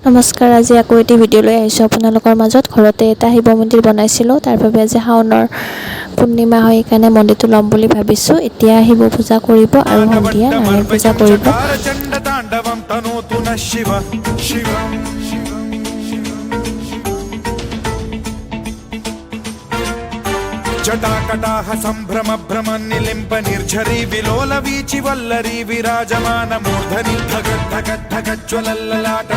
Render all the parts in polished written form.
নমস্কাৰ, আজি আকৌ এটি ভিডিঅ' লৈ আহিছোঁ আপোনালোকৰ মাজত। ঘৰতে এটা শিৱ মন্দিৰ বনাইছিলোঁ, তাৰ বাবে আজি শাওনৰ পূৰ্ণিমা হয়, সেইকাৰণে মন্দিৰটো ল'ম বুলি ভাবিছোঁ। এতিয়া শিৱ পূজা কৰিব আৰু সন্ধিয়া নাৰায়ণ পূজা কৰিব। जटाकटाह संभ्रम भ्रम निलिम्प निर्झरी विलोल वीचि वल्लरी विराजमान मूर्धनि धगत धगत धगत ज्वलल्ललाट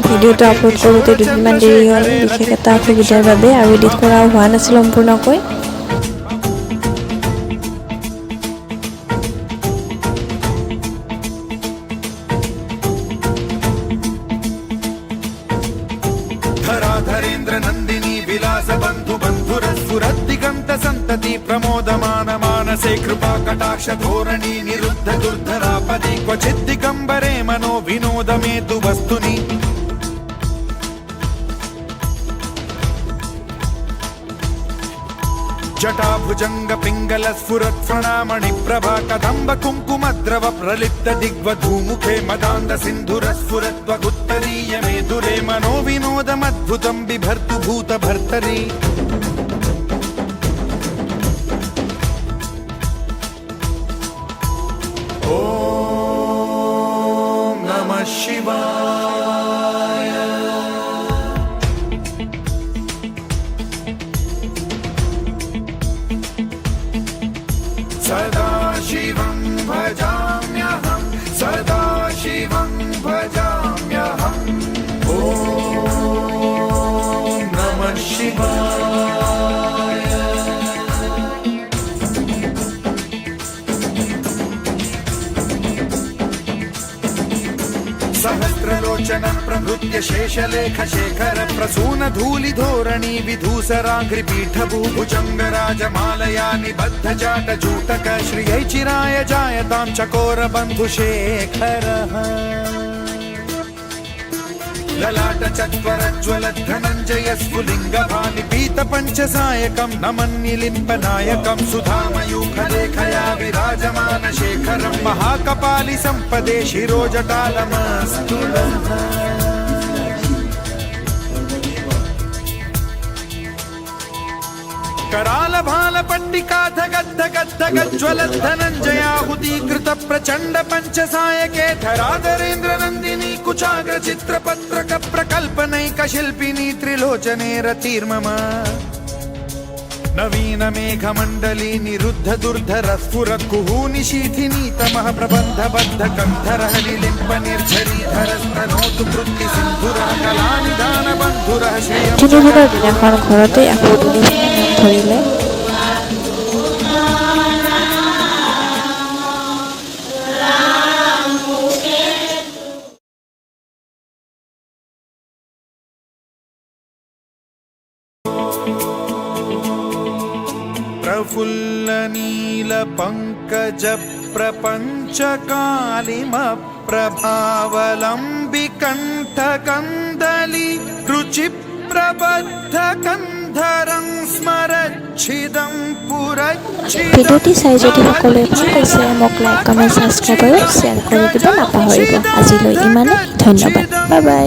ভিডিঅ'টো আপলোড কৰোঁতে দুদিনমান দেৰি হ'ল, বিশেষ এটা অসুবিধাৰ বাবে, আৰু এডিট কৰা হোৱা নাছিল সম্পূৰ্ণকৈ। धराधरेन्द्र नन्दिनी विलास बन्धु बन्धुरस्फुरद्दिगन्त सन्तति प्रमोदमान मानसे कृपा कटाक्ष धोरणी निरुद्ध दुर्धरापदि क्वचित् दिगम्बरे मनो विनोदमेतु वस्तुनि जटाभुजंग पिंगल स्फुरत् प्रणामणि प्रभा कदम्ब कुङ्कुमद्रव प्रलिप्त दिग्वधूमुखे मदान्द सिन्धुर स्फुरत् वगुत्तरीय मेधुरे मनो विनोदमद्भुतं बिभर्तु भूत भर्तरि ॐ नमः शिवाय। सदा शिवं भजाम्यहं, सदा शिवं भजाम्यहम्। ॐ नमः शिवाय। सहस्रलोचन प्रभृत्य शेषलेख शेखर प्रसून धूलि धोरणी विधूसराघ्रि पीठ भूभुजंग राजमालया निबद्ध जाट जूटक श्रियै चिराय जायतां चकोर बंधु शेखरः ललाट चत्वर ज्वलत् धनञ्जय स्फुलिंग भानि पीत पंचसायकं नमन्निलिम्ब नायकं सुधामयूख लेखया विराजमान शेखरं महाकपालि संपदे शिरोजटालमस्तुलः कराल भाल पट्टिका धगद् धगद् धगद् ज्वलत् धनञ्जयाहुतीकृत प्रचण्ड पंचसायके धराधरेन्द्र नन्दिनी कुचाग्र चित्रपत्रक प्रकल्पनैक शिल्पिनी त्रिलोचने रतिर्मम नवीन मेघमण्डली निरुद्ध दुर्धर स्फुरत् कुहूनि शीथिनी तमः प्रबन्ध बद्ध कन्धरः निलिम्ब निर्झरी धरस्तनोतु कृत्ति सिन्धुरः कलानिधान बन्धुरः श्रियं তিনিদিনৰ দিনাখন ঘৰতে আকৌ ধৰিলে। प्रफुल्ल नील पंकज प्रपंच कालिम प्रभावलंबि कंठ कंदली रुचि प्रबद्ध कंधरं स्मरच्छिदं पुरच्छिदं। ভিডিঅ'টি চাই যদি সকলোৱে ভাল পাইছে, মোক লাইক কমেণ্ট ছাবস্ক্ৰাইব আৰু শ্বেয়াৰ কৰি দিব নাপাহৰিব। আজিলৈ ইমানেই, ধন্যবাদ, বাই বাই।